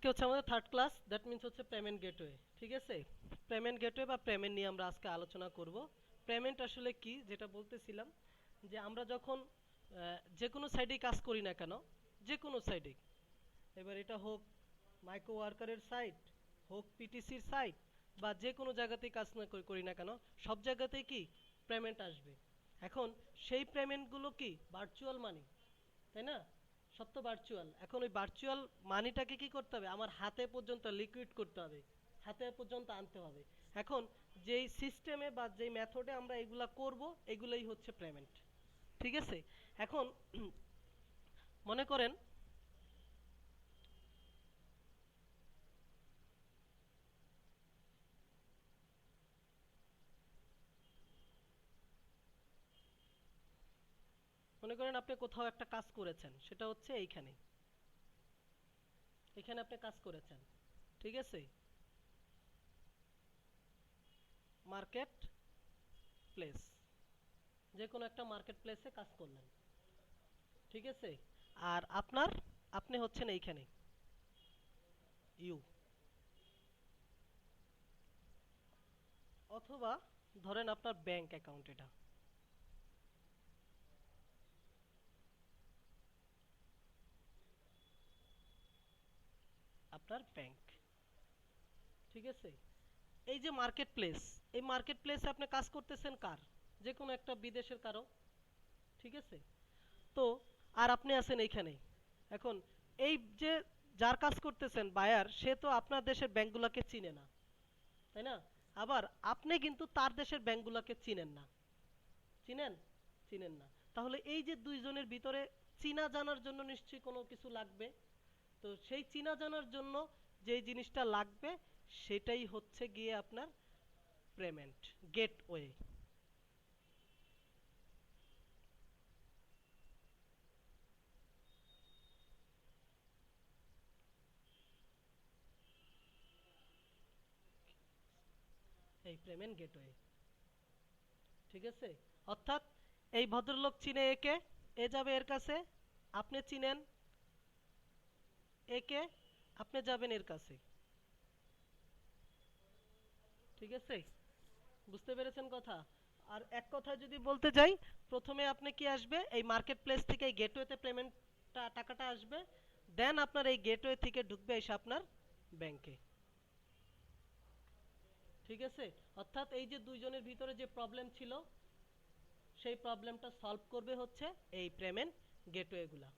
আজকে হচ্ছে আমাদের থার্ড ক্লাস, দ্যাট মিন্স হচ্ছে পেমেন্ট গেটওয়ে। ঠিক আছে, পেমেন্ট গেটওয়ে বা পেমেন্ট নিয়ে আমরা আজকে আলোচনা করব। পেমেন্ট আসলে কি, যেটা বলতেছিলাম যে আমরা যখন যে কোনো সাইডেই কাজ করি না কেন, যে কোনো সাইডেই, এবার এটা হোক মাইক্রো ওয়ার্কারের সাইট, হোক পিটিসির সাইট, বা যে কোনো জায়গাতেই কাজ না করি না কেন, সব জায়গাতেই কি পেমেন্ট আসবে। এখন সেই পেমেন্টগুলো কি ভার্চুয়াল মানি, তাই না? সব তো ভার্চুয়াল। এখন ওই ভার্চুয়াল মানিটাকে কি করতে হবে, আমার হাতে পর্যন্ত লিকুইড করতে হবে, হাতে পর্যন্ত আনতে হবে। এখন যেই সিস্টেমে বা যেই মেথডে আমরা এগুলা করব, এগুলোই হচ্ছে পেমেন্ট। ঠিক আছে। এখন মনে করেন মনে করেন আপনি কোথাও একটা কাজ করেছেন, সেটা হচ্ছে এইখানে, এখানে আপনি কাজ করেছেন। ঠিক আছে, মার্কেট প্লেস, যে কোনো একটা মার্কেট প্লেসে কাজ করলেন। ঠিক আছে, আর আপনি হচ্ছেন এইখানে ইউ, অথবা ধরেন আপনার ব্যাংক অ্যাকাউন্ট, এটা আপনার ব্যাংক। ঠিক আছে, এই যে মার্কেট প্লেস, এই মার্কেট প্লেসে আপনি কাজ করতেছেন কার, যে কোনো একটা বিদেশের কারো। ঠিক আছে, তো আর আপনি আছেন এইখানে। এখন এই যে যার কাজ করতেছেন বায়ার, সে তো আপনার দেশের ব্যাংকগুলোকে চিনে না, তাই না? আবার আপনি কিন্তু তার দেশের ব্যাংকগুলোকে চিনেন না। চিনেন? চিনেন না। তাহলে এই যে দুইজনের ভিতরে চিনা জানার জন্য নিশ্চয়ই কোনো কিছু লাগবে। তো সেই চিনা জানার জন্য যেই জিনিসটা লাগবে, সেটাই হচ্ছে গিয়ে আপনার পেমেন্ট গেটওয়ে। এই পেমেন্ট গেটওয়ে। ঠিক আছে, অর্থাৎ এই ভদ্রলোক চিনে একে, এ যাবে এর কাছে, আপনি চিনেন একে, আপনি যাবেন এর কাছে। ঠিক আছে, বুঝতে পেরেছেন কথা? আর এক কথায় যদি বলতে যাই, প্রথমে আপনি কি আসবে, এই মার্কেট প্লেস থেকে এই গেটওয়েতে পেমেন্টটা, টাকাটা আসবে, দেন আপনার এই গেটওয়ে থেকে ঢুকবে এসে আপনার ব্যাংকে। ঠিক আছে, অর্থাৎ এই যে দুইজনের ভিতরে যে প্রবলেম ছিল, সেই প্রবলেমটা সলভ করবে হচ্ছে এই পেমেন্ট গেটওয়েগুলা।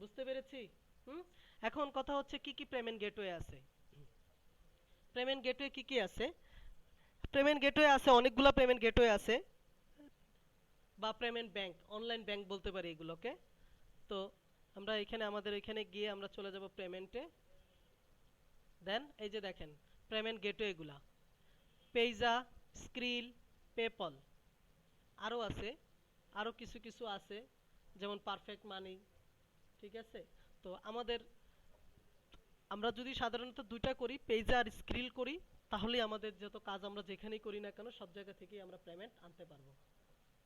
বুঝতে পেরেছি? হুম। এখন কথা হচ্ছে কি কি পেমেন্ট গেটওয়ে আছে। পেমেন্ট গেটওয়ে কি কি আছে? পেমেন্ট গেটওয়ে আছে, অনেকগুলো পেমেন্ট গেটওয়ে আছে, বা পেমেন্ট ব্যাংক, অনলাইন ব্যাংক বলতে পারি এগুলোকে। তো আমরা এখানে, আমাদের এখানে গিয়ে আমরা চলে যাব পেমেন্টে। দেন এই যে দেখেন পেমেন্ট গেটওয়েগুলা, পেইজা, স্ক্রিল, পেপল, আরও আছে, আরও কিছু কিছু আছে, যেমন পারফেক্ট মানি। ঠিক আছে, তো আমরা যদি সাধারণত দুইটা করি, পেইজা আর স্ক্রিল করি, তাহলে আমাদের যত কাজ আমরা যেখানেই করি না কেন, সব জায়গা থেকেই আমরা পেমেন্ট আনতে পারবো।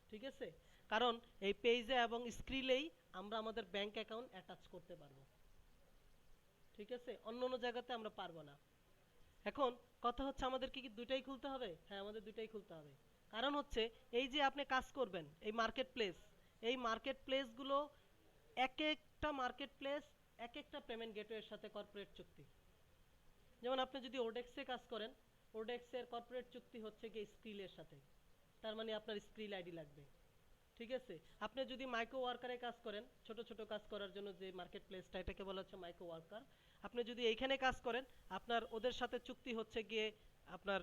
ঠিক আছে, কারণ এই পেইজে এবং স্ক্রিলেই আমরা আমাদের ব্যাংক অ্যাকাউন্ট অ্যাটাচ করতে পারবো। ঠিক আছে, অন্য অন্য জায়গাতে আমরা পারবো না। এখন কথা হচ্ছে আমাদের কি কি দুইটাই খুলতে হবে? হ্যাঁ, আমাদের দুইটাই খুলতে হবে। কারণ হচ্ছে এই যে আপনি কাজ করবেন এই মার্কেট প্লেস, এই মার্কেট প্লেসগুলো, এক একটা মার্কেট প্লেস এক একটা পেমেন্ট গেটওয়ের সাথে কর্পোরেট চুক্তি। যেমন আপনি যদি ওডেক্সে কাজ করেন, ওডেক্সের কর্পোরেট চুক্তি হচ্ছে গিয়ে স্ক্রিলের সাথে, তার মানে আপনার স্ক্রিল আইডি লাগবে। ঠিক আছে, আপনি যদি মাইক্রো ওয়ার্কারে কাজ করেন, ছোট ছোট কাজ করার জন্য যে মার্কেট প্লেসটা, এটাকে বলা হচ্ছে মাইক্রো ওয়ার্কার। আপনি যদি এইখানে কাজ করেন, আপনার ওদের সাথে চুক্তি হচ্ছে গিয়ে আপনার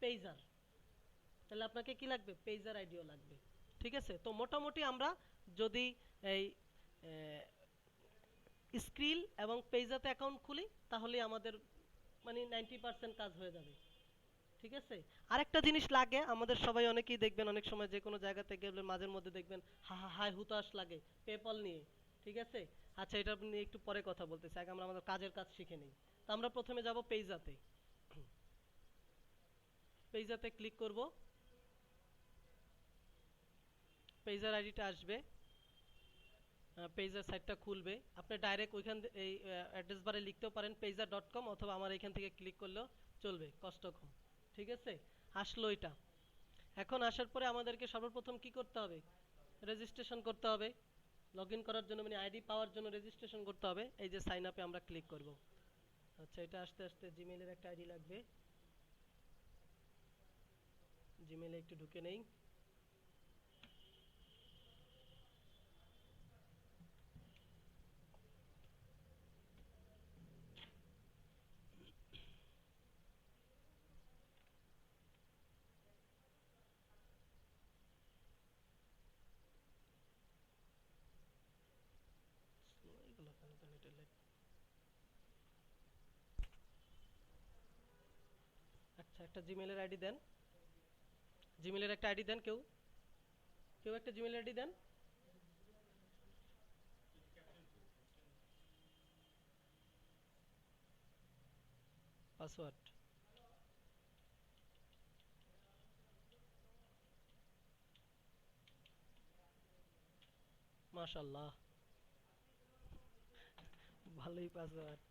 পেইজার, তাহলে আপনাকে কি লাগবে, পেইজার আইডিও লাগবে। ঠিক আছে, তো মোটামুটি আমরা যদি এই স্ক্রিল এবং পেইজাতে অ্যাকাউন্ট খুলি, তাহলে আমাদের মানে 90% কাজ হয়ে যাবে। ঠিক আছে, আরেকটা জিনিস লাগে আমাদের, সবাই অনেকেই দেখবেন অনেক সময় যে কোনো জায়গাতে গেলে মাঝের মধ্যে দেখবেন হাই হুতাশ লাগে পেপল নিয়ে। ঠিক আছে, আচ্ছা এটা নিয়ে একটু পরে কথা বলতেছি, আগে আমরা আমাদের কাজের কাজ শিখে নিই। তো আমরা প্রথমে যাব পেইজাতে, পেইজাতে ক্লিক করব, পেইজার আইডিটা আসবে। পেজের সাইটটা খুলবে। আপনি ডাইরেক্ট ওইখান এই অ্যাড্রেস বারে লিখতেও পারেন payza.com, অথবা আমার এখান থেকে ক্লিক করলেও চলবে, কষ্ট কম। ঠিক আছে, আসলো এটা। এখন আসার পরে আমাদেরকে সর্বপ্রথম কি করতে হবে? রেজিস্ট্রেশন করতে হবে। লগ ইন করার জন্য মানে আইডি পাওয়ার জন্য রেজিস্ট্রেশন করতে হবে। এই যে সাইন আপে আমরা ক্লিক করব। আচ্ছা, এটা আস্তে আস্তে জিমেইলের একটা আইডি লাগবে। জিমেইলে একটু ঢুকে নেই। এগুলো কেন জানি এটা আচ্ছা, একটা জিমেইলের আইডি দেন। জিমেইলের একটা আইডি দেন, কেউ কেউ একটা জিমেইল আইডি দেন। পাসওয়ার্ড। মাশাআল্লাহ, ভালোই পাসওয়ার্ড।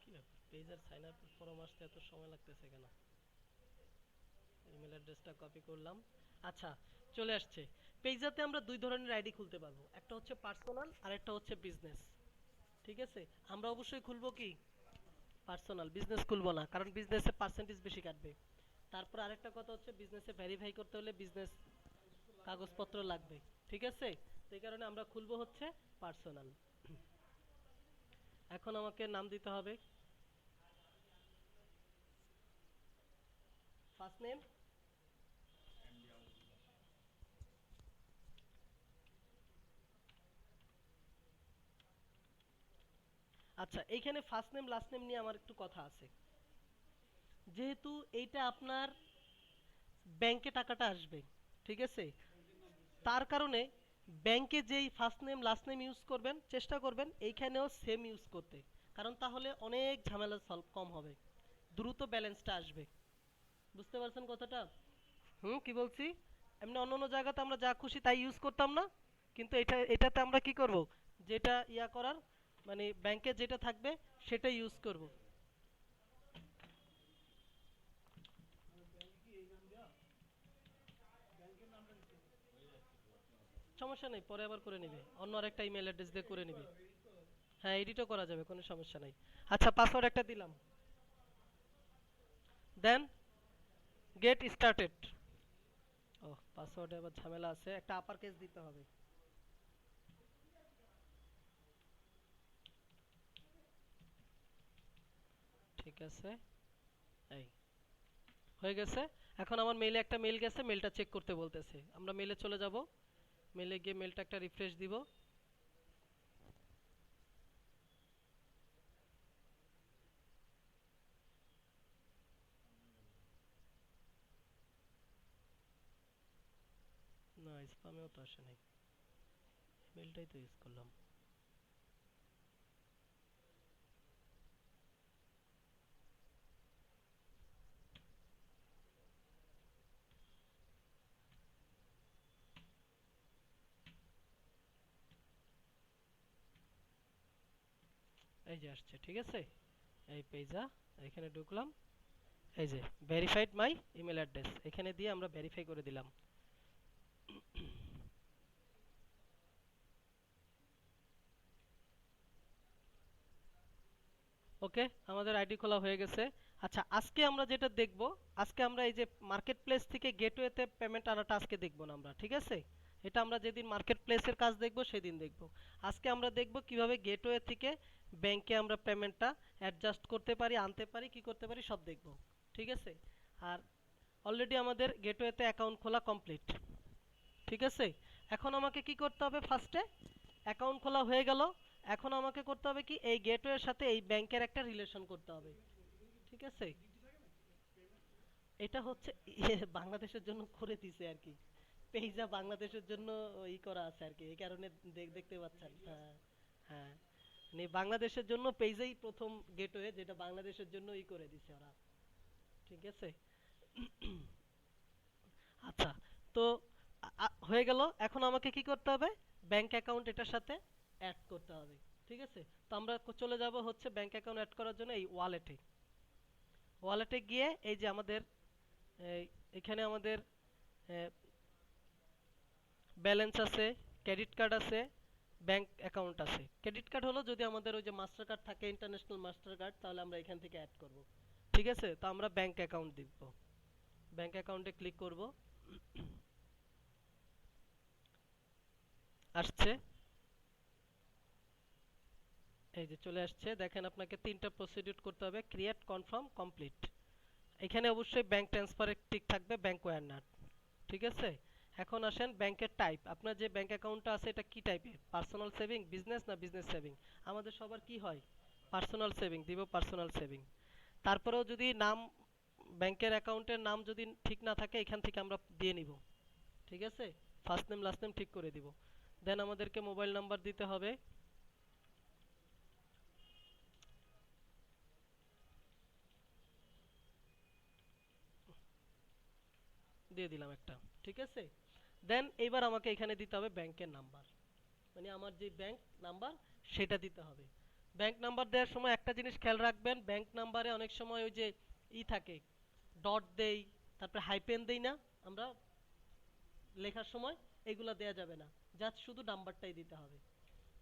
কি ব্যাপার, পেজের সাইন আপ ফর্ম আসতে এত সময় লাগতেছে কেন? ইমেল অ্যাড্রেসটা কপি করলাম। আচ্ছা, চলে আসছে। পেজটাতে আমরা দুই ধরনের আইডি খুলতে পারবো, একটা হচ্ছে পার্সোনাল আর একটা হচ্ছে বিজনেস। ঠিক আছে, আমরা অবশ্যই খুলবো কি পার্সোনাল, বিজনেস খুলবো না, কারণ বিজনেসে পার্সেন্টেজ বেশি কাটবে। তারপর আরেকটা কথা হচ্ছে বিজনেসে ভেরিফাই করতে হলে বিজনেস কাগজপত্র লাগবে। ঠিক আছে, সেই কারণে আমরা খুলবো হচ্ছে পার্সোনাল। এখন আমাকে নাম দিতে হবে। First name. আচ্ছা, এইখানে ফার্স্ট নেম লাস্ট নেম নিয়ে আমার একটু কথা আছে। যেহেতু এইটা আপনার ব্যাংকে টাকাটা আসবে, ঠিক আছে, তার কারণে ব্যাংকে যেই first name last name use করবেন চেষ্টা করবেন এইখানেও সেম ইউজ করতে, কারণ তাহলে অনেক ঝামেলা সলভ কম হবে, দ্রুত ব্যালেন্সটা আসবে। বুঝতে পারছেন কথাটা? কি বলছি? এমনি অন্য অন্য জায়গাতে আমরা যা খুশি তাই ইউজ করতাম না, কিন্তু এটাতে আমরা কি করব, যেটা ইয়া করার মানে ব্যাংকে যেটা থাকবে সেটা ইউজ করব। সমস্যা নেই, পরে আবার করে নিবে, অন্য আরেকটা ইমেল অ্যাড্রেস দিয়ে করে নিবে। হ্যাঁ, এডিটও করা যাবে, কোনো সমস্যা নাই। আচ্ছা, পাসওয়ার্ড একটা দিলাম। দেন গেট স্টার্টেড। ও, পাসওয়ার্ডে আবার ঝামেলা আছে, একটা আপার কেস দিতে হবে। ঠিক আছে, এই হয়ে গেছে। এখন আমার মেইলে একটা মেইল গেছে, মেইলটা চেক করতে বলতেছে, আমরা মেইলে চলে যাব। মেইলে গিয়ে মেইলটা একটা রিফ্রেশ দিব। না, স্প্যামেও তো আসে নাই, মেইলটাই তো ইউজ করলাম। এই যে আসছে, ঠিক আছে। এই পেজা, এখানে ঢুকলাম। এই যে ভেরিফাইড মাই ইমেল অ্যাড্রেস, এখানে দিয়ে আমরা ভেরিফাই করে দিলাম। ওকে, আমাদের আইডি খোলা হয়ে গেছে। আচ্ছা, আজকে আমরা যেটা দেখব, আজকে আমরা এই যে মার্কেট প্লেস থেকে গেটওয়েতে পেমেন্ট আনাটা আজকে দেখব না আমরা, ঠিক আছে। এটা আমরা যেদিন মার্কেট প্লেসের কাজ দেখব সেদিন দেখব। আজকে আমরা দেখব কিভাবে গেটওয়ে থেকে ব্যাংকে আমরা পেমেন্টটা অ্যাডজাস্ট করতে পারি, আনতে পারি, কি করতে পারি সব দেখব। ঠিক আছে। আর অলরেডি আমাদের গেটওয়েতে অ্যাকাউন্ট খোলা কমপ্লিট। ঠিক আছে, এখন আমাকে কি করতে হবে? ফার্স্টে অ্যাকাউন্ট খোলা হয়ে গেল। এখন আমাকে করতে হবে কি, এই গেটওয়ের সাথে এই ব্যাংকের একটা রিলেশন করতে হবে। ঠিক আছে, এটা হচ্ছে বাংলাদেশের জন্য করে দিছে আর কি। পেজা বাংলাদেশের জন্য ই করা আছে আর কি, এই কারণে দেখতে পাচ্ছেন। হ্যাঁ, হ্যাঁ। মানে বাংলাদেশের জন্য পেজেই প্রথম গেটওয়ে, যেটা বাংলাদেশের জন্য ই করে দিছে ওরা। ঠিক আছে। আচ্ছা, তো হয়ে গেল। এখন আমাকে কি করতে হবে? ব্যাংক অ্যাকাউন্ট এটার সাথে অ্যাড করতে হবে। ঠিক আছে। তো আমরা চলে যাব হচ্ছে ব্যাংক অ্যাকাউন্ট অ্যাড করার জন্য এই ওয়ালেটে। ওয়ালেটে গিয়ে এই যে আমাদের এই এখানে আমাদের ব্যালেন্স আছে, ক্রেডিট কার্ড আছে, ব্যাংক অ্যাকাউন্ট আছে। ক্রেডিট কার্ড হলো যদি আমাদের ওই যে মাস্টার কার্ড থাকে, ইন্টারন্যাশনাল মাস্টার কার্ড, তাহলে আমরা এখান থেকে অ্যাড করব। ঠিক আছে। তো আমরা ব্যাংক অ্যাকাউন্ট দিব। ব্যাংক অ্যাকাউন্টে ক্লিক করব। আসছে, এই যে চলে আসছে। দেখেন আপনাকে তিনটা প্রসিডিউর করতে হবে: ক্রিয়েট, কনফার্ম, কমপ্লিট। এখানে অবশ্যই ব্যাংক ট্রান্সফারের টিক থাকবে, ব্যাংক ওয়্যার নাট। ঠিক আছে। এখন আসেন ব্যাংকের টাইপ। আপনার যে ব্যাংক অ্যাকাউন্টটা আছে এটা কি টাইপের? পার্সোনাল সেভিং, বিজনেস না বিজনেস সেভিং? আমাদের সবার কি হয়? পার্সোনাল সেভিং দিব, পার্সোনাল সেভিং। তারপরেও যদি নাম, ব্যাংকের অ্যাকাউন্টের নাম যদি ঠিক না থাকে, এখান থেকে আমরা দিয়ে নিব। ঠিক আছে। ফার্স্ট নেম লাস্ট নেম ঠিক করে দিব। দেন আমাদেরকে মোবাইল নাম্বার দিতে হবে। দিয়ে দিলাম একটা। ঠিক আছে। দেন এইবার আমাকে এখানে দিতে হবে ব্যাংকের নাম্বার, মানে আমার যে ব্যাংক নাম্বার সেটা দিতে হবে। ব্যাংক নাম্বার দেওয়ার সময় একটা জিনিস খেয়াল রাখবেন, ব্যাংক নাম্বারে অনেক সময় ওই যে থাকে, ডট দেই, তারপরে হাইপেন দেই না আমরা লেখার সময়, এগুলা দেয়া যাবে না। জাস্ট শুধু নাম্বারটাই দিতে হবে।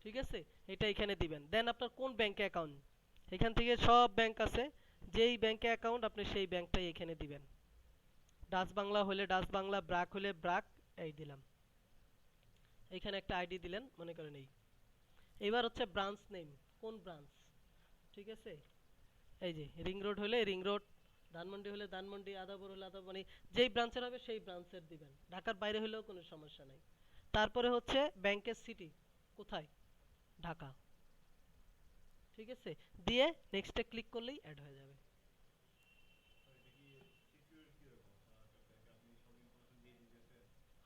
ঠিক আছে। এটা এখানে দিবেন। দেন আপনার কোন ব্যাংকে অ্যাকাউন্ট, এখান থেকে সব ব্যাংক আছে, যেই ব্যাংকে অ্যাকাউন্ট আপনি সেই ব্যাংকটাই এখানে দিবেন। ডাচ বাংলা হলে ডাচ বাংলা, ব্রাক হলে ব্রাক, এই দিলাম। এখানে একটা আইডি দিলেন মনে করেন এই। এবার হচ্ছে ব্রাঞ্চ নেম, কোন ব্রাঞ্চ? ঠিক আছে। এই যে রিং রোড হলে রিং রোড, ধানমন্ডি হলে ধানমন্ডি, আদাবর হলে আদাবর, মানে যেই ব্রাঞ্চের হবে সেই ব্রাঞ্চের দিবেন। ঢাকার বাইরে হলেও কোনো সমস্যা নাই। তারপরে হচ্ছে ব্যাংকের সিটি কোথায়? ঢাকা। ঠিক আছে। দিয়ে নেক্সটে ক্লিক করলেই অ্যাড হয়ে যাবে।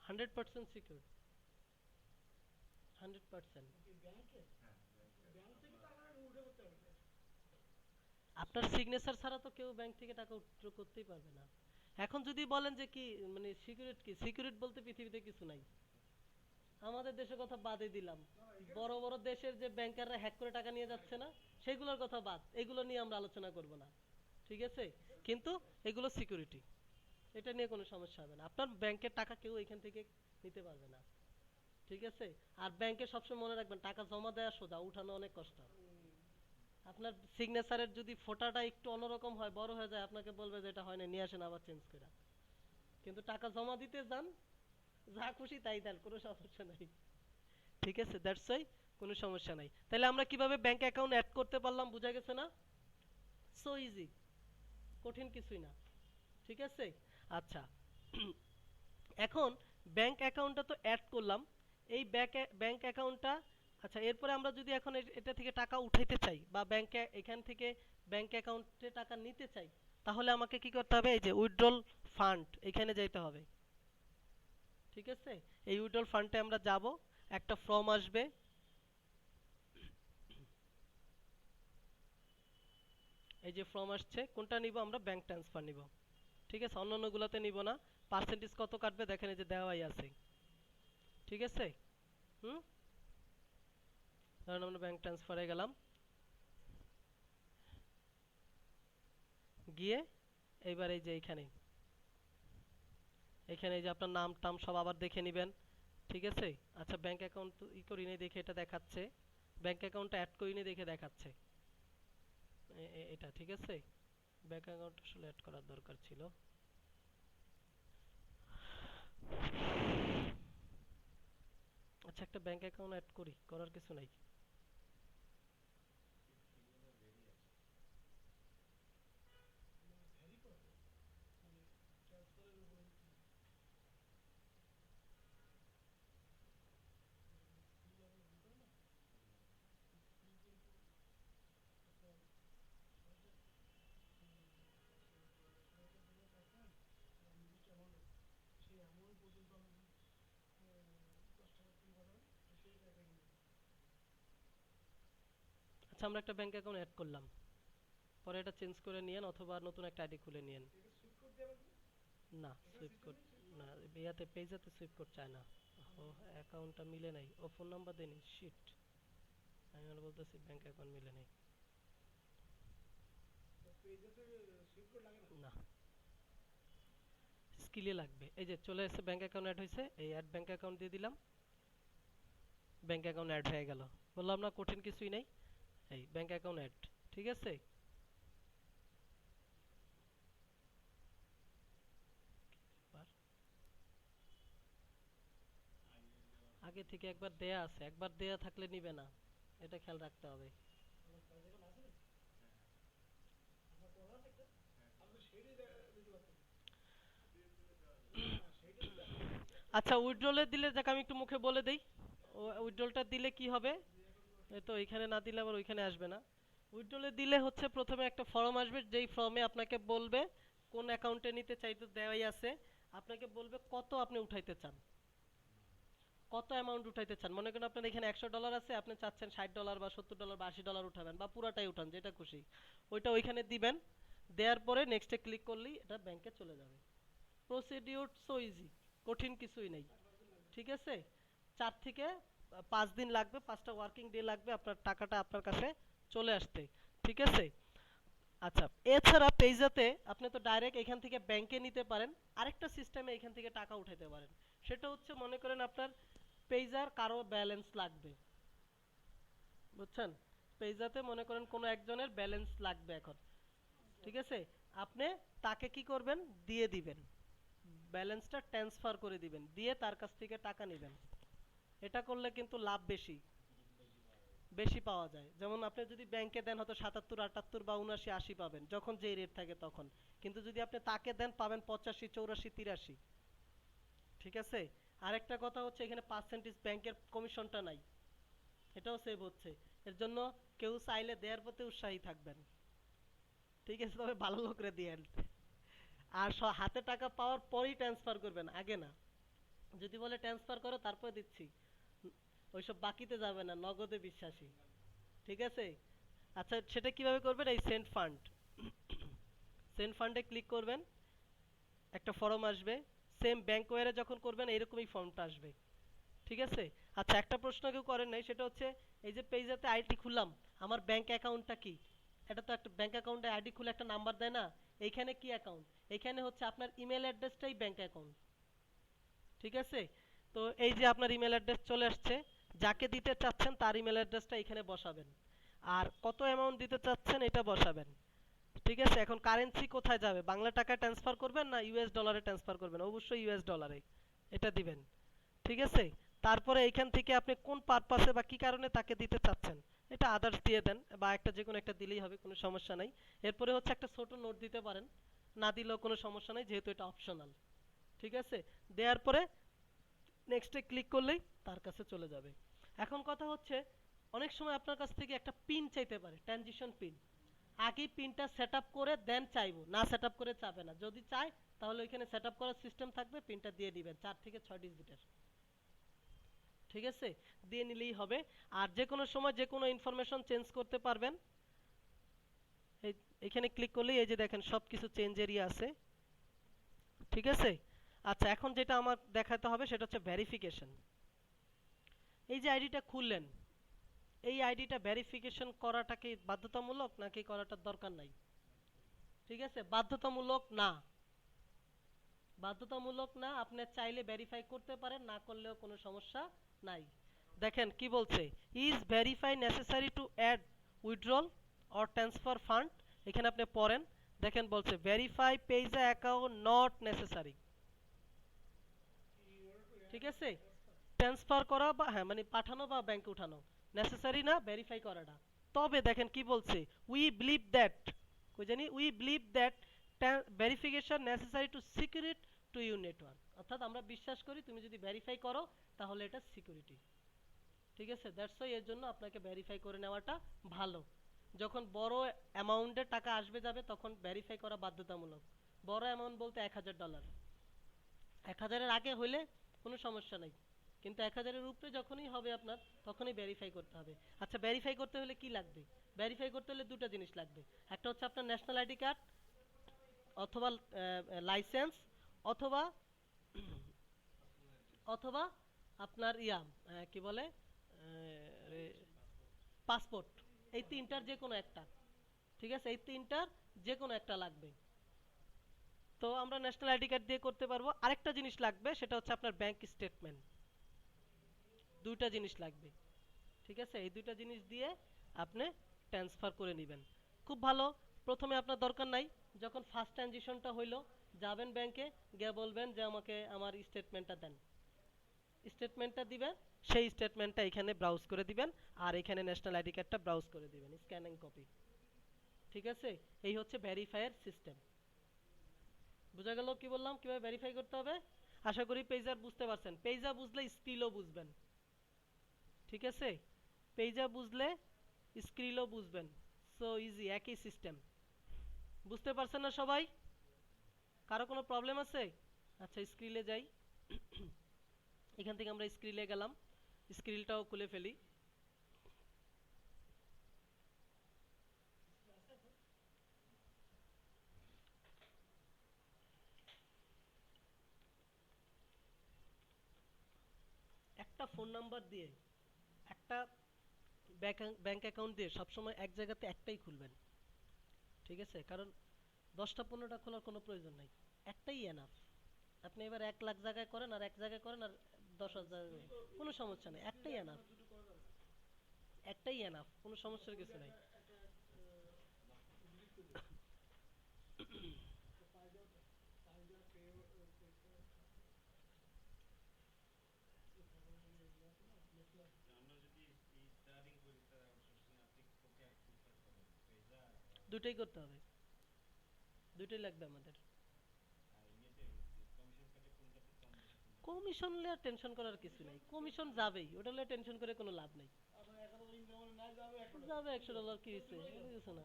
100% সিকিউর। 100%। আপনার সিগনেচার ছাড়া তো কেউ ব্যাংক থেকে টাকা উইথড্র করতেই পারবে না। এখন যদি বলেন যে কি মানে সিকিউরিটি কি, সিকিউরিটি বলতে পৃথিবীতে কিছু নাই। আমাদের দেশের কথা বাদই দিলাম, বড় বড় দেশের যে ব্যাংকাররা হ্যাক করে টাকা নিয়ে যাচ্ছে না, সেগুলোর কথা বাদ, এগুলো নিয়ে আমরা আলোচনা করব না। ঠিক আছে। কিন্তু এগুলো সিকিউরিটি, এটা নিয়ে কোনো সমস্যা হবে না। আপনার ব্যাংকের টাকা কেউ এখান থেকে নিতে পারবে না। ঠিক আছে। আর ব্যাংকে সবসময় মনে রাখবেন, টাকা জমা দেওয়া সোজা, উঠানো অনেক কষ্ট। আপনার সিগনেচারের যদি ফোঁটাটা একটু অন্যরকম হয়, বড় হয়ে যায়, আপনাকে বলবে যে এটা হয় না, নিয়ে আসেন আবার চেঞ্জ করে। কিন্তু টাকা জমা দিতে যান, যা খুশি তাই দেন, কোনো সমস্যা নাই। ঠিক আছে। দ্যাটস ওয়াই কোনো সমস্যা নাই। তাহলে আমরা কিভাবে ব্যাংক অ্যাকাউন্ট অ্যাড করতে পারলাম, বুঝা গেছে না? সো ইজি, কঠিন কিছুই না। ঠিক আছে। আচ্ছা, এখন ব্যাংক অ্যাকাউন্টটা তো অ্যাড করলাম, এই ব্যাংক অ্যাকাউন্টটা, আচ্ছা এরপরে আমরা যদি এখন এটা থেকে টাকা উঠাইতে চাই বা ব্যাংকে এখান থেকে ব্যাংক অ্যাকাউন্টে টাকা নিতে চাই, তাহলে আমাকে কি করতে হবে? এই যে উইথড্রল ফান্ড, এখানে যাইতে হবে। ঠিক আছে। এই উইথড্রল ফান্ডে আমরা যাব, একটা ফর্ম আসবে। এই যে ফর্ম আসছে, কোনটা নিব আমরা? ব্যাংক ট্রান্সফার নিব। ঠিক আছে। অন্যান্যগুলোতে নিব না। পার্সেন্টেজ কত কাটবে দেখেন, এই যে দেওয়াই আছে। ঠিক আছে। হুম। ধরুন আমরা ব্যাংক ট্রান্সফারে গেলাম, গিয়ে এইবার এই যে এইখানে, এখানে এই যে আপনার নাম টাম সব আবার দেখে নেবেন। ঠিক আছে। আচ্ছা, ব্যাংক অ্যাকাউন্ট ই করি নাই দেখে এটা দেখাচ্ছে, ব্যাংক অ্যাকাউন্টটা অ্যাড করি নাই দেখে দেখাচ্ছে এটা। ঠিক আছে। ব্যাংক অ্যাকাউন্ট আসলে অ্যাড করার দরকার ছিল। আচ্ছা, একটা ব্যাংক অ্যাকাউন্ট অ্যাড করি, করার কিছু নাই। আচ্ছা আমরা একটা ব্যাংক অ্যাকাউন্ট অ্যাড করলাম, পরে এটা চেঞ্জ করে নিয়েন অথবা নতুন একটা আইডি খুলে নিয়েন। না সুইফট কোড না, ইয়াতে পেজাতে সুইফট কোড চায় না। ও অ্যাকাউন্টটা মিলে নাই, ও ফোন নাম্বার দেনি, শিট। আমি আর বলতেছি ব্যাংক অ্যাকাউন্ট মিলে নাই। না স্কিলে লাগবে। এই যে চলে এসেছে ব্যাংক অ্যাকাউন্ট অ্যাড হয়েছে, এই অ্যাড ব্যাংক অ্যাকাউন্ট দিয়ে দিলাম, ব্যাংক অ্যাকাউন্ট অ্যাড হয়ে গেল। বললাম না কঠিন কিছুই নাই, এই ব্যাংক অ্যাকাউন্ট অ্যাড। ঠিক আছে, আগে থেকে একবার দেয়া আছে, একবার দেয়া থাকলে নিবে না, এটা খেয়াল রাখতে হবে। আচ্ছা উইথড্রলে দিলে যাকে আমি একটু মুখে বলে দেই, উইথড্রলটা দিলে কি হবে। এই তো এখানে না দিলে আবার ওইখানে আসবে না। উইথড্রলে দিলে হচ্ছে প্রথমে একটা ফর্ম আসবে, যেই ফর্মে আপনাকে বলবে কোন অ্যাকাউন্টে নিতে চাইতে দেওয়াই আছে, আপনাকে বলবে কত আপনি উঠাইতে চান, কত অ্যামাউন্ট উঠাইতে চান। মনে করেন আপনার এখানে $100 আছে, আপনি চাচ্ছেন $60 বা $70 বা $80 উঠাবেন, বা পুরাটাই উঠান যেটা খুশি, ওইটা ওইখানে দিবেন। দেওয়ার পরে নেক্সটে ক্লিক করলেই এটা ব্যাংকে চলে যাবে। প্রসিডিউর সো ইজি, কঠিন কিছুই নেই। ঠিক আছে, 4 থেকে 5 দিন লাগবে, 5টা ওয়ার্কিং ডে লাগবে আপনার টাকাটা আপনার কাছে চলে আসতে। ঠিক আছে। আচ্ছা এছাড়া পেইজাতে আপনি তো ডাইরেক্ট এখান থেকে ব্যাংকে নিতে পারেন, আরেকটা সিস্টেমে এখান থেকে টাকা উঠাইতে পারেন। সেটা হচ্ছে মনে করেন আপনার পেইজার কারো ব্যালেন্স লাগবে, বুঝছেন, পেইজাতে মনে করেন কোনো একজনের ব্যালেন্স লাগবে এখন। ঠিক আছে, আপনি তাকে কি করবেন, দিয়ে দিবেন, ব্যালেন্সটা ট্রান্সফার করে দিবেন, দিয়ে তার কাছ থেকে টাকা নেবেন। এটা করলে কিন্তু লাভ বেশি, বেশি পাওয়া যায়। যেমন আপনি যদি ব্যাংকে দেন হয়তো 77, 78 বা 79, 80 পাবেন, যখন যেই রেট থাকে তখন। কিন্তু যদি আপনি তাকে দেন পাবেন 85, 84, 83। ঠিক আছে। আরেকটা কথা হচ্ছে এখানে পার্সেন্টেজ ব্যাংকের কমিশনটা নাই, এটাও সেভ হচ্ছে। এর জন্য কেউ চাইলে দেওয়ার প্রতি উৎসাহী থাকবেন। ঠিক আছে, তবে ভালো লোকরে দিয়েন। আর হাতে টাকা পাওয়ার পরেই ট্রান্সফার করবেন, আগে না। যদি বলে ট্রান্সফার করো তারপর দিচ্ছি, ওইসব বাকিতে যাবে না, নগদে বিশ্বাসী। ঠিক আছে। আচ্ছা সেটা কিভাবে করবেন, এই সেন্ড ফান্ড, সেন্ড ফান্ডে ক্লিক করবেন, একটা ফর্ম আসবে, সেম ব্যাংক ওয়ারে যখন করবেন এইরকমই ফর্মটা আসবে। ঠিক আছে। আচ্ছা একটা প্রশ্ন কেউ করেন নাই, সেটা হচ্ছে এই যে পেজেতে আইডি খুললাম, আমার ব্যাংক অ্যাকাউন্টটা কি। এটা তো একটা ব্যাংক অ্যাকাউন্টে আইডি খুলে একটা নাম্বার দেয় না, এইখানে কি অ্যাকাউন্ট, এখানে হচ্ছে আপনার ইমেল অ্যাড্রেসটাই ব্যাংক অ্যাকাউন্ট। ঠিক আছে। তো এই যে আপনার ইমেল অ্যাড্রেস চলে আসছে, যাকে দিতে চাচ্ছেন তার ইমেল অ্যাড্রেসটা এখানে বসাবেন, আর কত অ্যামাউন্ট দিতে চাচ্ছেন এটা বসাবেন। ঠিক আছে, এখন কারেন্সি কোথায় যাবে, বাংলা টাকায় ট্রান্সফার করবেন না ইউএস ডলারে ট্রান্সফার করবেন, অবশ্যই ইউএস ডলারে এটা দিবেন। ঠিক আছে। তারপরে এইখান থেকে আপনি কোন পারপাসে বা কি কারণে তাকে দিতে চাচ্ছেন এটা আদার্স দিয়ে দেন, বা একটা যে কোনো একটা দিলেই হবে, কোনো সমস্যা নাই। এরপরে হচ্ছে একটা ছোট নোট দিতে পারেন, না দিলেও কোনো সমস্যা নাই যেহেতু এটা অপশনাল। ঠিক আছে। দেওয়ার পরে নেক্সটে ক্লিক করলেই তার কাছে চলে যাবে। এখন কথা হচ্ছে অনেক সময় আপনার কাছ থেকে একটা পিন চাইতে পারে, ট্রানজিশন পিন। আগেই পিনটা সেট আপ করে দেন চাইবো, না সেট আপ করে চাবে না। যদি চায় তাহলে ওইখানে সেট আপ করার সিস্টেম থাকবে, পিনটা দিয়ে দিবেন 4 থেকে 6 ডিজিটের। ঠিক আছে, দিয়ে নিলেই হবে। আর যে কোনো সময় যে কোনো ইনফরমেশন চেঞ্জ করতে পারবেন। এই এখানে ক্লিক করলেই এই যে দেখেন সব কিছু চেঞ্জ এরিয়া আছে। ঠিক আছে। আচ্ছা এখন যেটা আমার দেখাতে হবে সেটা হচ্ছে ভেরিফিকেশন। এই যে আইডিটা খুললেন, এই আইডিটা ভেরিফিকেশন করাটা কি বাধ্যতামূলক নাকি করাটা দরকার নাই। ঠিক আছে, বাধ্যতামূলক না, বাধ্যতামূলক না, আপনি চাইলে ভেরিফাই করতে পারেন, না করলেও কোনো সমস্যা নাই। দেখেন কি বলছে, is verify necessary to add withdrawal or transfer fund. এখানে আপনি পড়েন, দেখেন বলছে verify page account not necessary. ঠিক আছে, ট্রান্সফার করা বা হ্যাঁ মানে পাঠানো বা ব্যাংকে উঠানো নেসেসারি না, ভেরিফাই করাটা। তবে দেখেন কি বলছে, উই বিলিভ দ্যাট, কই জানি, we believe that verification necessary to সিকিউরিট to your network. অর্থাৎ আমরা বিশ্বাস করি তুমি যদি ভেরিফাই করো তাহলে এটা সিকিউরিটি। ঠিক আছে, দ্যাটস ওয়াই এর জন্য আপনাকে ভেরিফাই করে নেওয়াটা ভালো। যখন বড় অ্যামাউন্টের টাকা আসবে যাবে তখন ভেরিফাই করা বাধ্যতামূলক। বড় অ্যামাউন্ট বলতে $1000, 1000-এর আগে হইলে কোনো সমস্যা নাই, কিন্তু 1000-এর উপরে যখনই হবে আপনার তখনই ভেরিফাই করতে হবে। আচ্ছা ভেরিফাই করতে হলে কি লাগবে, ভেরিফাই করতে হলে দুটো জিনিস লাগবে। একটা হচ্ছে আপনার ন্যাশনাল আইডি কার্ড অথবা লাইসেন্স অথবা অথবা আপনার কি বলে পাসপোর্ট। এই তিনটার যে কোনো একটা। ঠিক আছে, এই তিনটার যে কোনো একটা লাগবে। তো আমরা ন্যাশনাল আইডি কার্ড দিয়ে করতে পারবো। আরেকটা জিনিস লাগবে, সেটা হচ্ছে আপনার ব্যাংক স্টেটমেন্ট। দুইটা জিনিস লাগবে। ঠিক আছে, এই দুইটা জিনিস দিয়ে আপনি ট্রান্সফার করে নেবেন। খুব ভালো। প্রথমে আপনার দরকার নাই, যখন ফার্স্ট ট্রানজিশনটা হইলো যাবেন ব্যাংকে, গিয়ে বলবেন যে আমাকে আমার স্টেটমেন্টটা দেন। স্টেটমেন্টটা দিবেন, সেই স্টেটমেন্টটা এখানে ব্রাউজ করে দিবেন, আর এখানে ন্যাশনাল আইডি কার্ডটা ব্রাউজ করে দিবেন, স্ক্যানিং কপি। ঠিক আছে, এই হচ্ছে ভেরিফায়ার সিস্টেম। বুঝা গেল কি বললাম, কিভাবে ভেরিফাই করতে হবে? আশা করি পেজার বুঝতে পারছেন। পেজা বুঝলে স্কিলও বুঝবেন। ঠিক আছে, পেজা বুঝলে স্কিলও বুঝবেন। সো ইজি, একই সিস্টেম। বুঝতে পারছেন না সবাই? কারো কোনো প্রবলেম আছে? আচ্ছা, স্ক্রিলে যাই। এখান থেকে আমরা স্ক্রিলে গেলাম, স্ক্রিলটাও খুলে ফেলি। একটা ফোন নাম্বার দিয়ে, একটা ব্যাংক অ্যাকাউন্ট দিয়ে সবসময় এক জায়গাতে একটাই খুলবেন। ঠিক আছে, কারণ 10টা 15টা খোলার কোনো প্রয়োজন নাই, একটাই এনাফ। আপনি এবার 1 লাখ জায়গায় করেন আর এক জায়গায় করেন আর 10,000 জায়গায়, কোনো সমস্যা নেই, একটাই এনাফ। একটাই এনাফ, কোনো সমস্যার কিছু নাই। দুটোই করতে হবে, দুটোই লাগবে আমাদের। কমিশন নিয়ে টেনশন করার কিছু নাই, কমিশন যাবেই, ওটা নিয়ে টেনশন করে কোনো লাভ নাই। যাবে $100, কি হয়েছে, কিছু না।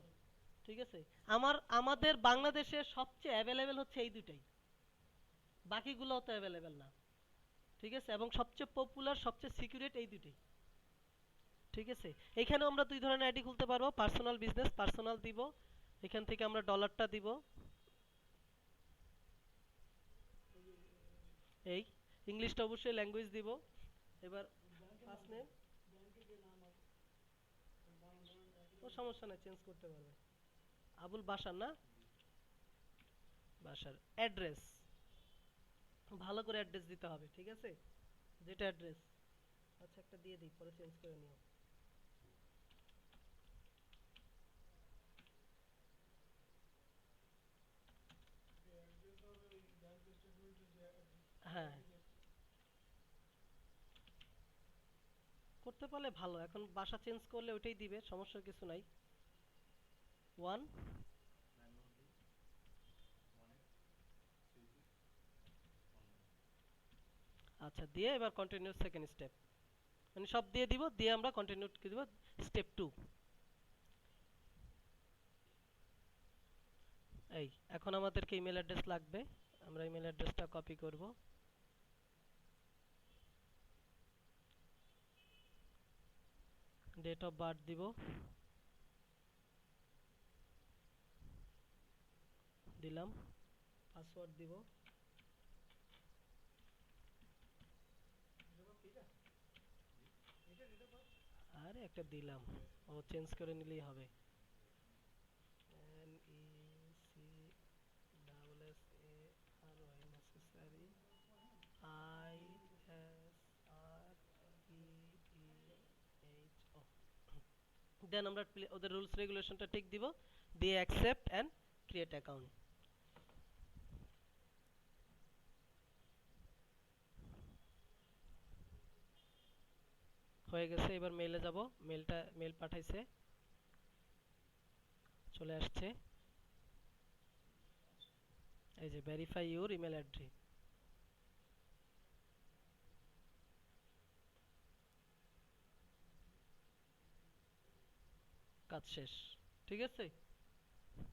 ঠিক আছে, আমাদের বাংলাদেশে সবচেয়ে অ্যাভেলেবেল হচ্ছে এই দুটাই, বাকিগুলো অত অ্যাভেলেবেল না। ঠিক আছে, এবং সবচেয়ে পপুলার সবচেয়ে সিকিউরেট এই দুটোই। ঠিক আছে, এখানেও আমরা দুই ধরনের আইডি খুলতে পারবো, পার্সোনাল বিজনেস, পার্সোনাল দিব, এখান থেকে আমরা ডলারটা দিব। এই ইংলিশটা অবশ্যই ল্যাঙ্গুয়েজ দিব। এবার ফার্স্ট নেম, ও সমস্যা নাই, চেঞ্জ করতে পারবে। আবুল বাশার না, বাসার অ্যাড্রেস, ভালো করে অ্যাড্রেস দিতে হবে। ঠিক আছে, যেটা অ্যাড্রেস, আচ্ছা একটা দিয়ে দিই, পরে চেঞ্জ করে নিও। হ্যাঁ, করতে পারলে ভালো। এখন বাসা চেঞ্জ করলে ওইটাই দিবে, সমস্যার কিছু নাই। 1, আচ্ছা দিয়ে এবার কন্টিনিউ সেকেন্ড স্টেপ, মানে সব দিয়ে দিব, দিয়ে আমরা কন্টিনিউ দিব স্টেপ 2। এই এখন আমাদেরকে ইমেল অ্যাড্রেস লাগবে, আমরা ইমেল অ্যাড্রেসটা কপি করব। ডেট অফ বার্থ দিব, দিলাম। পাসওয়ার্ড দিব, আরে একটা দিলাম, ও চেঞ্জ করে নিলেই হবে। NECSSARY ISREEHO, দেন আমরা ওদের রুলস রেগুলেশনটা ঠিক দিব, দিয়ে অ্যাকসেপ্ট এন্ড ক্রিয়েট অ্যাকাউন্ট। হয়ে গেছে, এবার মেইলে যাব। মেল পাঠাইছে, চলে আসছে। এই যে ভেরিফাই ইউর ইমেল অ্যাড্রেস, কাজ শেষ। ঠিক আছে,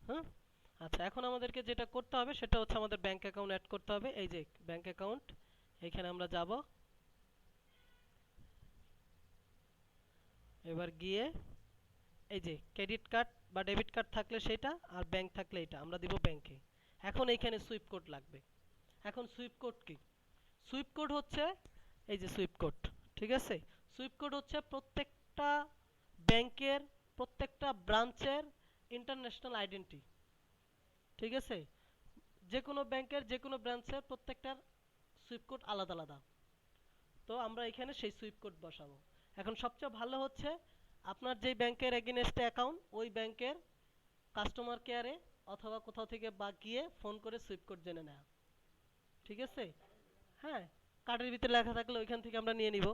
হ্যাঁ। আচ্ছা, এখন আমাদেরকে যেটা করতে হবে সেটা হচ্ছে আমাদের ব্যাংক অ্যাকাউন্ট অ্যাড করতে হবে। এই যে ব্যাংক অ্যাকাউন্ট, এখানে আমরা যাব। এবার গিয়ে এই যে ক্রেডিট কার্ড বা ডেবিট কার্ড থাকলে সেটা, আর ব্যাংক থাকলে এটা আমরা দিব ব্যাংকে। এখন এইখানে সুইপ কোড লাগবে। এখন সুইপ কোড কি? সুইপ কোড হচ্ছে এই যে সুইপ কোড, ঠিক আছে? সুইপ কোড হচ্ছে প্রত্যেকটা ব্যাংকের, প্রত্যেকটা ব্রাঞ্চের ইন্টারন্যাশনাল আইডেন্টি, ঠিক আছে? যে কোনো ব্যাংকের যে কোনো ব্রাঞ্চের প্রত্যেকটার সুইপ কোড আলাদা আলাদা। তো আমরা এখানে সেই সুইপ কোড বসাবো। এখন সবচেয়ে ভালো হচ্ছে আপনার যেই ব্যাংকের এগেইনস্টে অ্যাকাউন্ট, ওই ব্যাংকের কাস্টমার কেয়ারে অথবা কোথাও থেকে বা গিয়ে ফোন করে সুইপ কোড জেনে নেওয়া, ঠিক আছে? হ্যাঁ, কার্ডের ভিতরে লেখা থাকলে ওইখান থেকে আমরা নিয়ে নিব।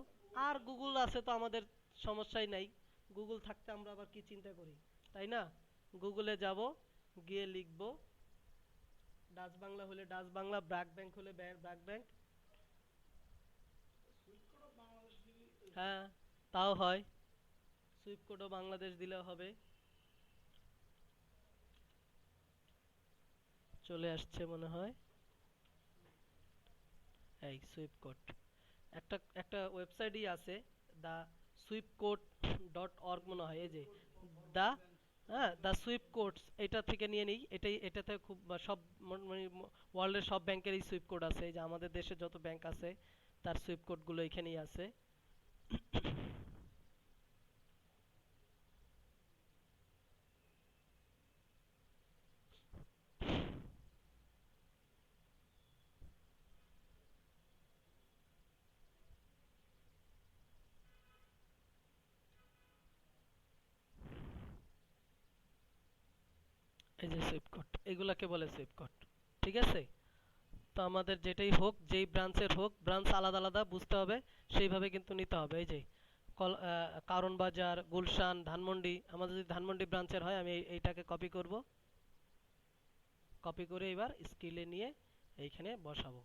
আর গুগল আছে তো আমাদের সমস্যাই নাই। গুগল থাকতে আমরা আবার কি চিন্তা করি, তাই না? গুগলে যাব, গিয়ে লিখব ডাচ বাংলা হলে ডাচ বাংলা, ব্র্যাক ব্যাংক হলে ব্র্যাক ব্যাংক। হ্যাঁ, তাও হয়। সুইফট কোডও বাংলাদেশ দিলেও হবে। চলে আসছে মনে হয়। এই সুইফট কোড একটা একটা ওয়েবসাইটই আছে, দা সুইফট কোড .org মনে হয়। এই যে দা, হ্যাঁ, দা সুইফট কোডস, এটা থেকে নিয়ে নিই। এটাতে খুব সব মানে ওয়ার্ল্ডের সব ব্যাংকেরই সুইফট কোড আছে। এই যে আমাদের দেশে যত ব্যাংক আছে তার সুইফট কোডগুলো এখানেই আছে। এই যে সুইফট কোড, এগুলাকে বলে সুইফট কোড, ঠিক আছে? তো আমাদের যেটাই হোক, যেই ব্রাঞ্চের হোক, ব্রাঞ্চ আলাদা আলাদা বুঝতে হবে, সেইভাবে কিন্তু নিতে হবে। এই যে কারণ বাজার, গুলশান, ধানমন্ডি, আমাদের যদি ধানমন্ডি ব্রাঞ্চের হয় আমি এইটাকে কপি করব। কপি করে এবার স্কিলে নিয়ে এইখানে বসাবো।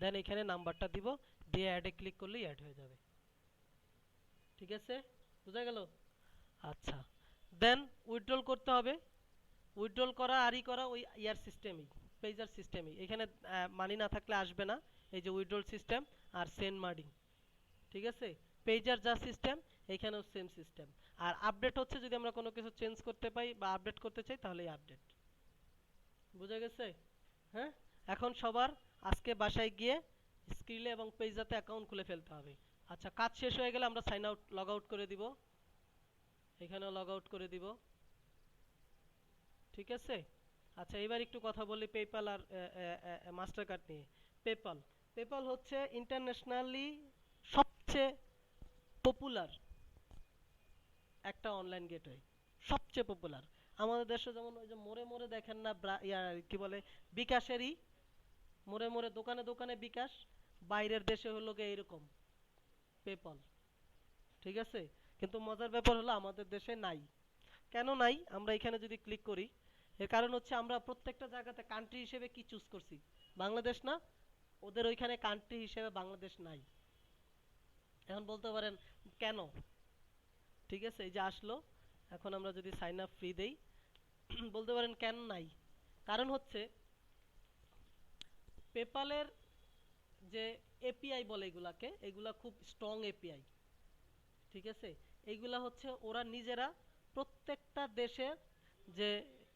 দেন এখানে নাম্বারটা দিব, দিয়ে অ্যাডে ক্লিক করলেই অ্যাড হয়ে যাবে, ঠিক আছে? বুঝা গেল? আচ্ছা, দেন উইথড্রল করতে হবে। উইথড্রল করা আরই করা ওই ইয়ার সিস্টেমই, পেজার সিস্টেমই। এখানে মানি না থাকলে আসবে না। এই যে উইথড্রল সিস্টেম আর সেন্ড মানি, ঠিক আছে? পেজার যা সিস্টেম, এখানেও সেম সিস্টেম। আর আপডেট হচ্ছে যদি আমরা কোনো কিছু চেঞ্জ করতে পাই বা আপডেট করতে চাই তাহলেই আপডেট। বুঝা গেছে? হ্যাঁ, এখন সবার আজকে বাসায় গিয়ে স্ক্রিলে এবং পেজাতে অ্যাকাউন্ট খুলে ফেলতে হবে। আচ্ছা, কাজ শেষ হয়ে গেলে আমরা সাইন আউট, লগ আউট করে দিব। এখানেও লগ আউট করে দিব, ঠিক আছে? আচ্ছা, এবার একটু কথা বলি পেপ্যাল আর মাস্টার কার্ড নিয়ে। পেপ্যাল, পেপ্যাল হচ্ছে ইন্টারন্যাশনালি সবচেয়ে পপুলার একটা অনলাইন গেটওয়ে, সবচেয়ে পপুলার। আমাদের দেশে যেমন ওই যে মোড়ে মোড়ে দেখেন না, কি বলে, বিকাশেরই মোড়ে মোড়ে দোকানে দোকানে বিকাশ, বাইরের দেশে হলো গিয়ে এরকম পেপ্যাল, ঠিক আছে? কিন্তু মজার ব্যাপার হলো আমাদের দেশে নাই। কেন নাই? আমরা এখানে যদি ক্লিক করি, এর কারণ হচ্ছে আমরা প্রত্যেকটা জায়গাতে কান্ট্রি হিসেবে কি চুজ করছি, বাংলাদেশ না। ওদের ওইখানে কান্ট্রি হিসেবে বাংলাদেশ নাই। এখন বলতে পারেন কেন, ঠিক আছে? এই যে আসলো, এখন আমরা যদি সাইন আপ ফ্রি দেই, বলতে পারেন কেন নাই। কারণ হচ্ছে পেপালের যে এপিআই বলে এগুলাকে, এগুলা খুব স্ট্রং এপিআই, ঠিক আছে? এইগুলা হচ্ছে ওরা নিজেরা প্রত্যেকটা দেশের যে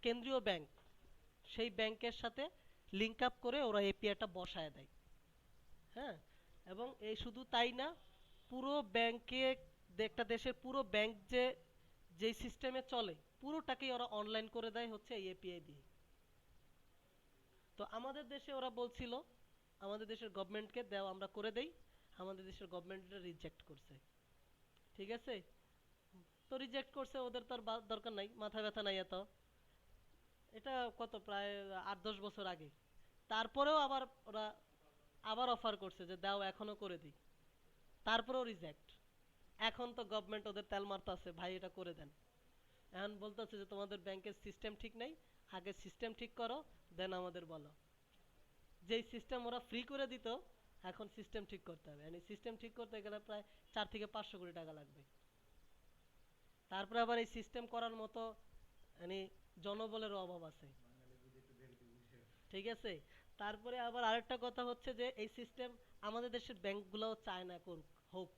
কেন্দ্রীয় ব্যাংক, সেই ব্যাংকের সাথে লিঙ্ক আপ করে ওরা এপিআইটা বসায় দেয়। হ্যাঁ, এবং এই শুধু তাই না, পুরো ব্যাংকে, একটা দেশের পুরো ব্যাংক যে যেই সিস্টেমে চলে, পুরোটাকেই ওরা অনলাইন করে দেয় হচ্ছে এই এপিআই দিয়ে। তো আমাদের দেশে ওরা বলছিল আমাদের দেশের গভর্নমেন্টকে দেও, আমরা করে দেই। আমাদের দেশের গভর্নমেন্ট এটা রিজেক্ট করছে, ঠিক আছে? তো রিজেক্ট করছে, ওদের তো আর দরকার নাই, মাথা ব্যথা নাই এত। এটা কত, প্রায় 8-10 বছর আগে। তারপরেও আবার ওরা আবার অফার করছে যে দাও এখনো করে দিই, তারপরেও রিজেক্ট। এখন তো গভর্নমেন্ট ওদের তেল মারতাছে, ভাই এটা করে দেন। এখন বলতেছে যে তোমাদের ব্যাংকের সিস্টেম ঠিক নাই, আগে সিস্টেম ঠিক করো, দেন আমাদের বলো। যেই সিস্টেম ওরা ফ্রি করে দিত, এখন সিস্টেম ঠিক করতে হবে। মানে সিস্টেম ঠিক করতে গেলে প্রায় 4 থেকে 500 কোটি টাকা লাগবে। তারপরে আবার এই সিস্টেম করার মতো মানে জনবলেরও অভাব আছে, ঠিক আছে? তারপরে আবার আরেকটা কথা হচ্ছে যে এই সিস্টেম আমাদের দেশের ব্যাংকগুলোও চায় না করুক, হোক।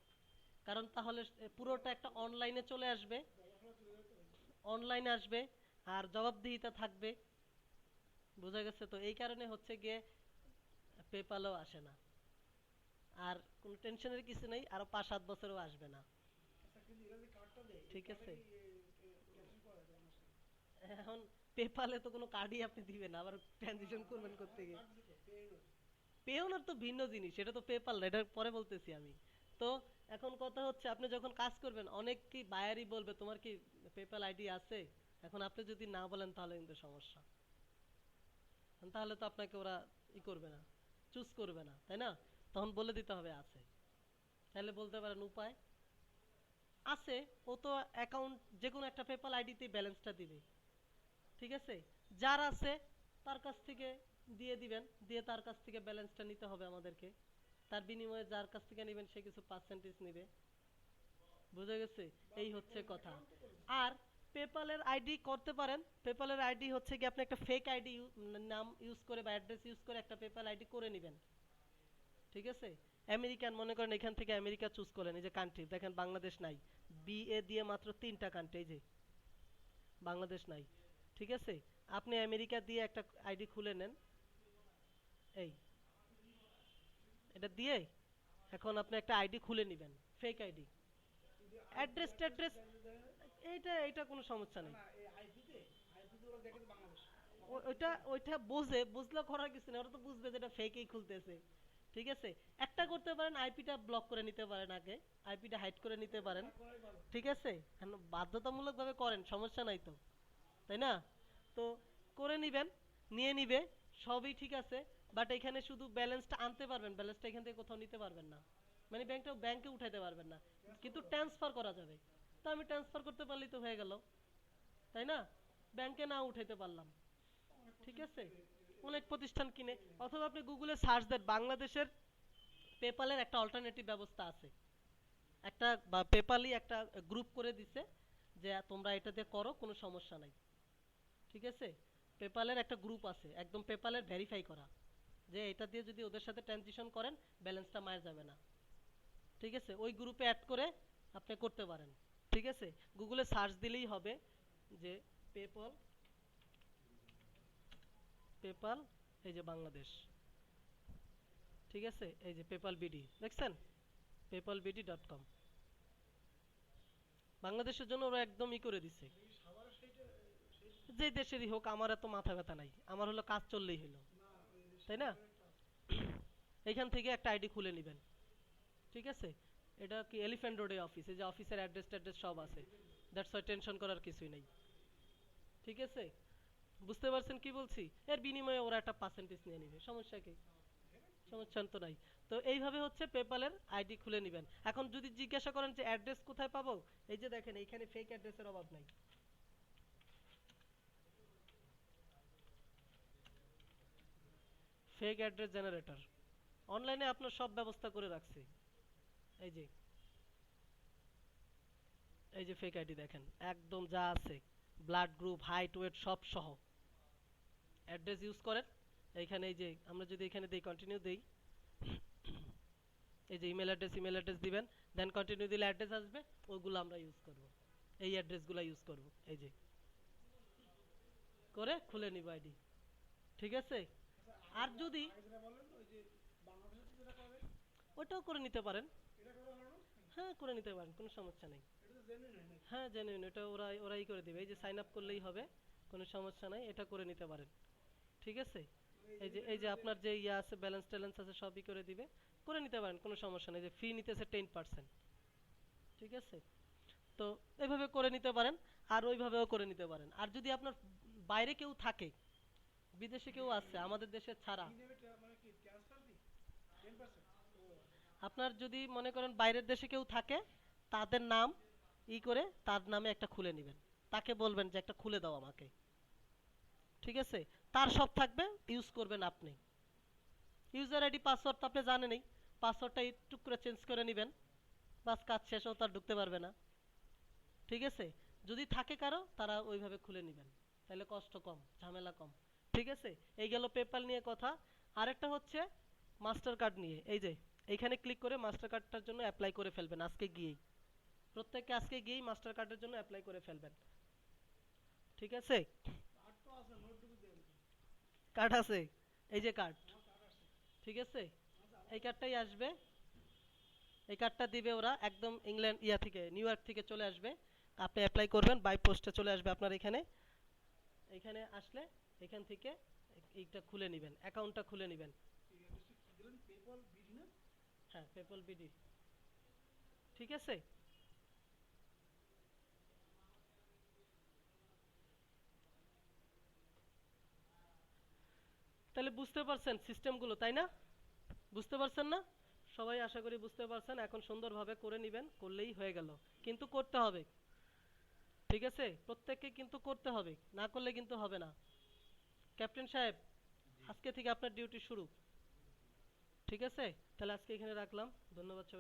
কারণ তাহলে পুরোটা একটা অনলাইনে চলে আসবে। অনলাইনে আসবে আর জবাবদিহিতা থাকবে। বোঝা গেছে? তো এই কারণে হচ্ছে গিয়ে পেপালও আসে না। আর কোনো টেনশনের কিছু নেই, আরো 5-7 বছরও আসবে না। ঠিক আছে? এখন পেপালে তো কোনো কার্ডই আপনি দিবেন না, আবার ট্রানজিশন করবেন করতে গিয়ে। পেওনার তো ভিন্ন জিনিস, এটা তো পেপাল না, এটা পরে বলতেছি আমি। তো এখন কথা হচ্ছে আপনি যখন কাজ করবেন অনেক কি বায়ারই বলবে তোমার কি পেপাল আইডি আছে। এখন আপনি যদি না বলেন তাহলে কিন্তু সমস্যা। তাহলে তো আপনাকে ওরা ই করবে না, চুজ করবে না, তাই না? তখন বলে দিতে হবে আছে। তাহলে বলতে পারেন উপায় আছে। ও তো অ্যাকাউন্ট যে কোনো একটা পেপাল আইডিতে ব্যালেন্সটা দিবে। ঠিক আছে? যার আছে তার কাছ থেকে দিয়ে দিবেন, দিয়ে তার কাছ থেকে ব্যালেন্সটা নিতে হবে আমাদেরকে। তার বিনিময়ে যার কাছ থেকে নেবেন সে কিছু পার্সেন্টেজ নেবে। বুঝা গেছে? এই হচ্ছে কথা। আর পেপালের আইডি করতে পারেন। পেপালের আইডি হচ্ছে কি আপনি একটা ফেক আইডি নাম ইউজ করে বা অ্যাড্রেস ইউজ করে একটা পেপাল আইডি করে নেবেন। ঠিক আছে? আমেরিকান মনে করেন এখান থেকে আমেরিকা চুজ করলেন, এই যে কান্ট্রি দেখেন বাংলাদেশ নাই। বিএ দিয়ে মাত্র 3টা কান্ট্রি, এই যে বাংলাদেশ নাই। ঠিক আছে? আপনি আমেরিকা দিয়ে একটা আইডি খুলে নেন, এই এটা দিয়ে এখন আপনি একটা আইডি খুলে নেবেন, ফেক আইডি। অ্যাড্রেস ট্যাড্রেস এইটা এইটা কোনো সমস্যা নেই। ওইটা ওইটা বুঝলে করার কিছু নেই, ওরা তো বুঝবে যে এটা ফেকই খুলতেছে। ঠিক আছে? একটা করতে পারেন, আইপিটা ব্লক করে নিতে পারেন আগে, আইপিটা হাইড করে নিতে পারেন। ঠিক আছে? এখন বাধ্যতামূলক ভাবে করেন, সমস্যা নাই তো, তাই না? তো করে নিবেন, নিয়ে নিবে, সবই ঠিক আছে। বাট এখানে শুধু ব্যালেন্সটা আনতে পারবেন, ব্যালেন্সটা এখান থেকে কোথাও নিতে পারবেন না। মানে ব্যাংকে উঠাইতে পারবেন না, কিন্তু ট্রান্সফার করা যাবে। তো আমি ট্রান্সফার করতে পারলেই তো হয়ে গেল, তাই না? ব্যাংকে না উঠাইতে পারলাম। ঠিক আছে? অনেক প্রতিষ্ঠান কিনে, অথবা আপনি গুগলে সার্চ দেন বাংলাদেশের পেপালের একটা অল্টারনেটিভ ব্যবস্থা আছে। একটা বা পেপালই একটা গ্রুপ করে দিছে যে তোমরা এটা দিয়ে করো, কোনো সমস্যা নাই। ঠিক আছে? পেপালের একটা গ্রুপ আছে একদম পেপালের ভেরিফাই করা, যে এটা দিয়ে যদি ওদের সাথে ট্রানজিশন করেন ব্যালেন্সটা মার যাবে না। ঠিক আছে? ওই গ্রুপে অ্যাড করে আপনি করতে পারেন। ঠিক আছে? গুগলে সার্চ দিলেই হবে যে পেপাল, পেপাল, এই যে বাংলাদেশ। ঠিক আছে? এই যে পেপাল বিডি দেখছেন, পেপালবিডি.com। বাংলাদেশের জন্য ওরা একদম ই করে দিছে। যে দেশেরই হোক, আমার এত মাথা ব্যথা নাই, আমার হলো কাজ চললেই হলো, তাই না? এখান থেকে একটা আইডি খুলে নেবেন। ঠিক আছে? এটা কি এলিফ্যান্ট রোডে অফিস, এই যে অফিসের অ্যাড্রেস ট্যাড্রেস সব আছে। দ্যাটস ওয়াই টেনশন করার কিছুই নেই। ঠিক আছে? বুঝতে পারছেন কি বলছি? এর বিনিময়ে ওরা একটা পার্সেন্টেজ নিয়ে নিবে, সমস্যা কি? সমস্যা তো নাই। তো এইভাবে হচ্ছে পেপালের আইডি খুলে নেবেন। এখন যদি জিজ্ঞাসা করেন যে অ্যাড্রেস কোথায় পাবো, এই যে দেখেন এইখানে ফেক অ্যাড্রেসের অভাব নাই। ফেক অ্যাড্রেস জেনারেটর অনলাইনে আপনার সব ব্যবস্থা করে রাখছি। এই যে, এই যে ফেক আইডি দেখেন, একদম যা আছে, ব্লাড গ্রুপ, হাইট, ওয়েট সব সহ অ্যাড্রেস ইউজ করেন। এইখানে এই যে আমরা যদি এখানে দেই, কন্টিনিউ দেই, এই যে ইমেল অ্যাড্রেস দিবেন, দেন কন্টিনিউ দিলে অ্যাড্রেস আসবে, ওইগুলো আমরা ইউজ করব। এই অ্যাড্রেসগুলো ইউজ করব, এই যে করে খুলে নিব আইডি। ঠিক আছে? আর যদি ওটাও করে নিতে পারেন। হ্যাঁ, করে নিতে পারেন, কোনো সমস্যা নেই। হ্যাঁ, জেনুইন, এটা ওরাই করে দিবে, এই যে সাইন আপ করলেই হবে, কোনো সমস্যা নাই, এটা করে নিতে পারেন। ঠিক আছে? এই যে আপনার যে ইয়া আছে, ব্যালেন্স ট্যালেন্স আছে, সবই করে দিবে, করে নিতে পারেন, কোনো সমস্যা নেই। যে ফি নিতেছে 10%। ঠিক আছে? তো এইভাবে করে নিতে পারেন, আর ওইভাবেও করে নিতে পারেন। আর যদি আপনার বাইরে কেউ থাকে, বিদেশে কেউ আছে আমাদের দেশে ছাড়া, আপনার যদি মনে করেন বাইরের দেশে কেউ থাকে, তাদের নাম ই করে তার নামে একটা খুলে নেবেন। তাকে বলবেন যে একটা খুলে দাও আমাকে। ঠিক আছে? তার সব থাকবে, ইউজ করবেন আপনি। ইউজার আইডি পাসওয়ার্ড তো আপনি জানেনই, পাসওয়ার্ডটা একটু করে চেঞ্জ করে নেবেন, বাস কাজ শেষ, ও তার ঢুকতে পারবে না। ঠিক আছে? যদি থাকে কারো, তারা ওইভাবে খুলে নেবেন, তাহলে কষ্ট কম, ঝামেলা কম। ঠিক আছে? এই গেল পেপাল নিয়ে কথা। আরেকটা হচ্ছে মাস্টার কার্ড নিয়ে। এই যে এইখানে ক্লিক করে মাস্টার কার্ডটার জন্য অ্যাপ্লাই করে ফেলবেন আজকে গিয়েই। প্রত্যেককে আজকে গিয়েই মাস্টার কার্ডের জন্য অ্যাপ্লাই করে ফেলবেন। ঠিক আছে? কার্ড আছে, এই যে কার্ড, ঠিক আছে? এই কার্ডটাই আসবে, এই কার্ডটা দিবে ওরা একদম ইংল্যান্ড থেকে নিউ ইয়র্ক থেকে চলে আসবে। আপনি অ্যাপ্লাই করবেন, বাই পোস্টে চলে আসবে আপনার এখানে। এখানে আসলে এখান থেকে এইটা খুলে নেবেন, অ্যাকাউন্টটা খুলে নেবেন। হ্যাঁ, পেপল বিডি, ঠিক আছে? তাহলে বুঝতে পারছেন সিস্টেমগুলো, তাই না? বুঝতে পারছেন না? সবাই আশা করি বুঝতে পারছেন। এখন সুন্দরভাবে করে নেবেন, করলেই হয়ে গেল। কিন্তু করতে হবে, ঠিক আছে? প্রত্যেককে কিন্তু করতে হবে, না করলে কিন্তু হবে না। ক্যাপ্টেন সাহেব, আজকে থেকে আপনার ডিউটি শুরু, ঠিক আছে? তাহলে আজকে এখানে রাখলাম। ধন্যবাদ সবাই।